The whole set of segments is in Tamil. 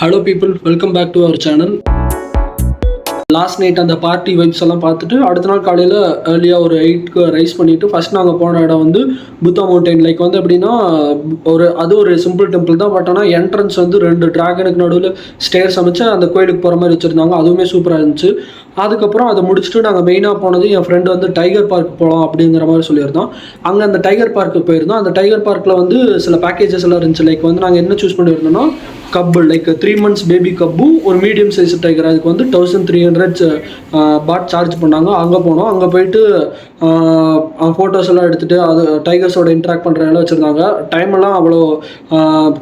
Hello people, welcome back to our channel. Last night அந்த பார்ட்டி வைப்ஸ் எல்லாம் பார்த்துட்டு அடுத்த நாள் காலையில் ஏர்லியாக ஒரு 8க்கு ரைஸ் பண்ணிவிட்டு ஃபஸ்ட் நாங்கள் போன இடம் வந்து புத்தா மவுண்டைன். லைக் வந்து எப்படின்னா ஒரு சிம்பிள் டெம்பிள் தான். பட் ஆனால் என்ட்ரன்ஸ் வந்து 2 டிராகனுக்கு நடுவில் ஸ்டேர்ஸ் அமைச்சு அந்த கோயிலுக்கு போகிற மாதிரி வச்சுருந்தாங்க. அதுவுமே சூப்பராக இருந்துச்சு. அதுக்கப்புறம் அதை முடிச்சுட்டு நாங்கள் மெயினாக போனது என் ஃப்ரெண்டு வந்து டைகர் பார்க் போகலாம் அப்படிங்கிற மாதிரி சொல்லியிருந்தோம். அங்கே அந்த டைகர் பார்க்கு போயிருந்தோம். அந்த டைகர் பார்க்கில் வந்து சில பேக்கேஜஸ் எல்லாம் இருந்துச்சு. லைக் வந்து நாங்கள் என்ன சூஸ் பண்ணியிருந்தோம்னா கப்பு, லைக் 3 months பேபி கப்பும் ஒரு மீடியம் சைஸ் டைகர். அதுக்கு வந்து 1300 பாட் சார்ஜ் பண்ணாங்க. அங்கே போனோம். அங்கே போயிட்டு ஃபோட்டோஸ் எல்லாம் எடுத்துகிட்டு அது டைகர்ஸோட இன்ட்ராக்ட் பண்ணுற எல்லாம் வச்சுருந்தாங்க. டைமெல்லாம் அவ்வளோ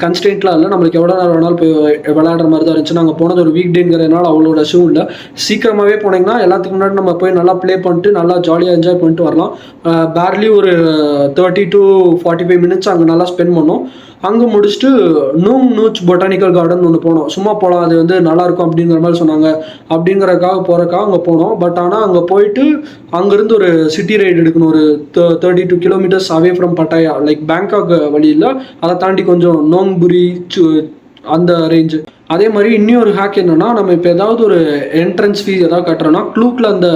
கன்ஸ்டன்ட்லாம் இல்லை, நம்மளுக்கு எவ்வளோ நேரம் வேணாலும் போய் விளையாடுற மாதிரி தான் இருந்துச்சு. நாங்கள் போனது ஒரு வீக் டேங்கிறதுனால அவ்வளோ ரஷ்ஷும் இல்லை. சீக்கிரமாகவே போனீங்கன்னா எல்லாத்துக்கு முன்னாடி நம்ம போய் நல்லா ப்ளே பண்ணிட்டு நல்லா ஜாலியாக என்ஜாய் பண்ணிட்டு வரலாம். பேர்லி ஒரு 30 to 45 minutes அங்கே நல்லா ஸ்பெண்ட் பண்ணோம். அங்கே முடிச்சுட்டு நூச் பொட்டானிக்கல் கார்டன் ஒன்று போனோம். சும்மா போகலாம், அது வந்து நல்லாயிருக்கும் அப்படிங்கிற மாதிரி சொன்னாங்க. அப்படிங்கிறதுக்காக போகிறக்காக அங்கே போனோம். பட் ஆனால் அங்கே போயிட்டு அங்கேருந்து ஒரு சிட்டி ரைடு எடுக்கணும். ஒரு 32 kilometers away from பட்டாயா, like Bangkok வழியில். அதை தாண்டி கொஞ்சம் நோங்புரி அந்த ரேஞ்சு. அதே மாதிரி இன்னொரு ஹேக் என்னென்னா, நம்ம இப்போ ஏதாவது ஒரு என்ட்ரன்ஸ் ஃபீ ஏதாவது கட்டுறோன்னா க்ளூக்கில் அந்த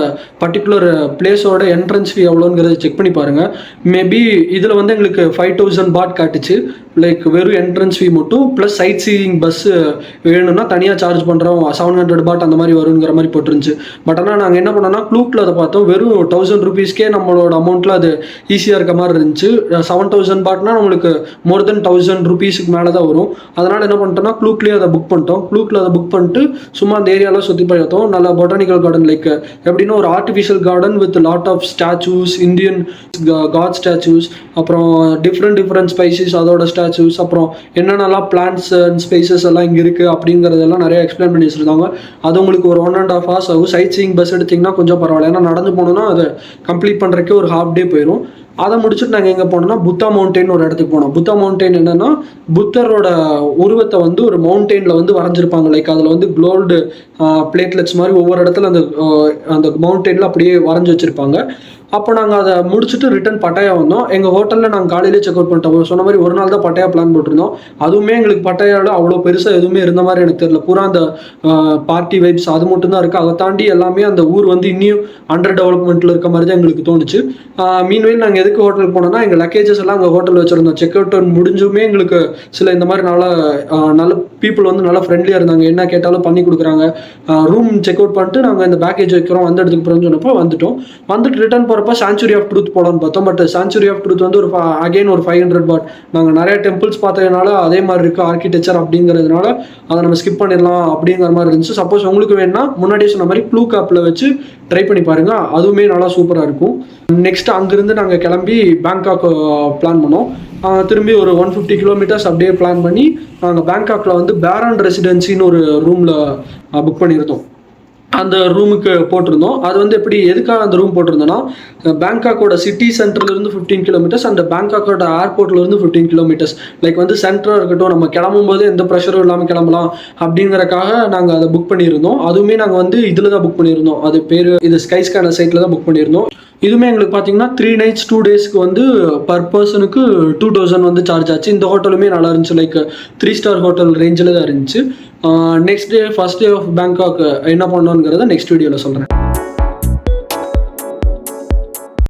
பர்டிகுலர் பிளேஸோட என்ட்ரன்ஸ் ஃபீ எவ்வளோங்கிறத செக் பண்ணி பாருங்கள். மேபி இதில் வந்து எங்களுக்கு 5000 பாட் காட்டுச்சு. லைக் வெறும் என்ட்ரன்ஸ் ஃபீ மட்டும் ப்ளஸ் சைட் சீயிங் பஸ்ஸு வேணும்னா தனியாக சார்ஜ் பண்ணுறோம் 700 பாட் அந்த மாதிரி வருங்கிற மாதிரி போட்டுருந்துச்சு. பட் ஆனால் நாங்கள் என்ன பண்ணோன்னா க்ளூக்கில் அதை பார்த்தோம். வெறும் 1000 rupeesக்கே நம்மளோட அமௌண்ட்டில் அது ஈஸியாக இருக்க மாதிரி இருந்துச்சு. 7000 பாட்னா நம்மளுக்கு மோர் தென் 1000 rupeesக்கு மேலே தான் வரும். அதனால் என்ன பண்ணிட்டோம்னா க்ளூக்லேயே அதை புக் க்ளூக்கில் அதை புக் பண்ணிட்டு சும்மா அந்த ஏரியாவில் சுற்றி பார்த்தோம். நல்ல பொட்டானிக்கல் கார்டன், லைக் எப்படின்னா ஒரு artificial garden with lot of statues, Indian god statues, அப்புறம் டிஃப்ரெண்ட் ஸ்பைசஸ் அதோட ஸ்டாச்சூஸ், அப்புறம் என்னென்னலாம் பிளான்ட்ஸ் அண்ட் ஸ்பைசஸ் எல்லாம் இங்கே இருக்குது அப்படிங்கிறதெல்லாம் நிறைய எக்ஸ்பிளைன் பண்ணி வச்சுருந்தாங்க. அது உங்களுக்கு ஒரு 1.5 hours ஆகும். சைட் சீயிங் பஸ் எடுத்திங்கன்னா கொஞ்சம் பரவாயில்ல, ஏன்னா நடந்து போனோம்னா அதை கம்ப்ளீட் பண்ணுறதுக்கே ஒரு ½ day போயிடும். அதை முடிச்சுட்டு நாங்கள் எங்கே போனோம்னா புத்தா மவுண்டைன் ஒரு இடத்துக்கு போனோம். புத்தா மவுண்டைன் என்னென்னா புத்தரோட உருவத்தை வந்து ஒரு மவுண்டெயினில் வந்து வரைஞ்சிருப்பாங்க. லைக் அதில் வந்து கோல்டு பிளேட்லெட்ஸ் மாதிரி ஒவ்வொரு இடத்துல அந்த மவுண்டெயினில் அப்படியே வரைஞ்சி வச்சுருப்பாங்க. அப்போ நாங்கள் அதை முடிச்சுட்டு ரிட்டன் பட்டாயா வந்தோம். எங்கள் ஹோட்டலில் நாங்கள் காலையிலே செக் அவுட் பண்ணிட்டோம். சொன்ன மாதிரி ஒரு நாள் தான் பட்டாயா பிளான் போட்டிருந்தோம். அதுவுமே எங்களுக்கு பட்டாயாவில் அவ்வளோ பெருசாக எதுவுமே இருந்த மாதிரி எனக்கு தெரியல. பூரா அந்த பார்ட்டி வைப்ஸ் அது மட்டும் தான் இருக்குது. அதை தாண்டி எல்லாமே அந்த ஊர் வந்து இன்னும் அண்டர் டெவலப்மெண்ட்டில் இருக்க மாதிரி தான் எங்களுக்கு தோணுச்சு. மீன்வெயில் நாங்கள் எதுக்கு ஹோட்டலுக்கு போனோம்னா எங்கள் லக்கேஜஸ் எல்லாம் அங்கே ஹோட்டல் வச்சுருந்தோம். செக் அவுட் முடிஞ்சுமே எங்களுக்கு சில இந்த மாதிரி நல்ல பீப்புள் வந்து நல்லா ஃப்ரெண்ட்லியாக இருந்தாங்க. என்ன கேட்டாலும் பண்ணி கொடுக்குறாங்க. ரூம் செக் அவுட் பண்ணிட்டு நாங்கள் இந்த பேக்கேஜ் வைக்கிறோம் அந்த இடத்துக்கு போகிறோம்னு சொன்னப்போ வந்துட்டு ரிட்டர்ன் போகிறப்ப சான்ச்சுரி ஆஃப் ட்ரூத் போலான்னு பார்த்தோம். பட் சான்ச்சுரி ஆஃப் ட்ரூத் வந்து ஒரு 500 பாட். நாங்கள் நிறைய டெம்பிள்ஸ் பார்த்ததுனால அதே மாதிரி இருக்குது ஆர்கிடெக்சர் அப்படிங்கிறதுனால அதை நம்ம ஸ்கிப் பண்ணிடலாம் அப்படிங்கிற மாதிரி இருந்துச்சு. சப்போஸ் உங்களுக்கு வேணும்னா முன்னாடியே சொன்ன மாதிரி க்ளூக் ஆப்பில் வச்சு ட்ரை பண்ணி பாருங்கள், அதுவுமே நல்லா சூப்பராக இருக்கும். நெக்ஸ்ட் அங்கேருந்து நாங்கள் கிளம்பி பேங்காக் பிளான் பண்ணோம். திரும்பி ஒரு 150 kilometers அப்படியே பிளான் பண்ணி நாங்கள் பேங்காக்கில் வந்து பேரன் ரெசிடென்சின்னு ஒரு ரூமில் புக் பண்ணியிருந்தோம். அந்த ரூமுக்கு போட்டிருந்தோம். அது வந்து எதுக்காக அந்த ரூம் போட்டிருந்தோன்னா, பேங்காக்கோட சிட்டி சென்டர்லேருந்து 15 kilometers அண்ட் பேங்காக்கோட ஏர்போர்ட்லேருந்து 15 kilometers. லைக் வந்து சென்டராக இருக்கட்டும், நம்ம கிளம்பும்போது எந்த ப்ரெஷரும் இல்லாமல் கிளம்பலாம் அப்படிங்கிறக்காக நாங்கள் அதை புக் பண்ணியிருந்தோம். அதுவுமே நாங்கள் வந்து இதில் தான் புக் பண்ணியிருந்தோம். அது பேர் இது ஸ்கை ஸ்கேனர் சைட்டில் தான் புக் பண்ணியிருந்தோம். இதுவுமே எங்களுக்கு பார்த்தீங்கன்னா 3 nights 2 daysக்கு வந்து பர் பர்சனுக்கு 2000 வந்து சார்ஜ் ஆச்சு. இந்த ஹோட்டலுமே நல்லா இருந்துச்சு. லைக் 3 star ஹோட்டல் ரேஞ்சில் தான் இருந்துச்சு. Next day first day of Bangkok என்ன பண்ணோங்கிறத நெக்ஸ்ட் வீடியோவில் சொல்கிறேன்.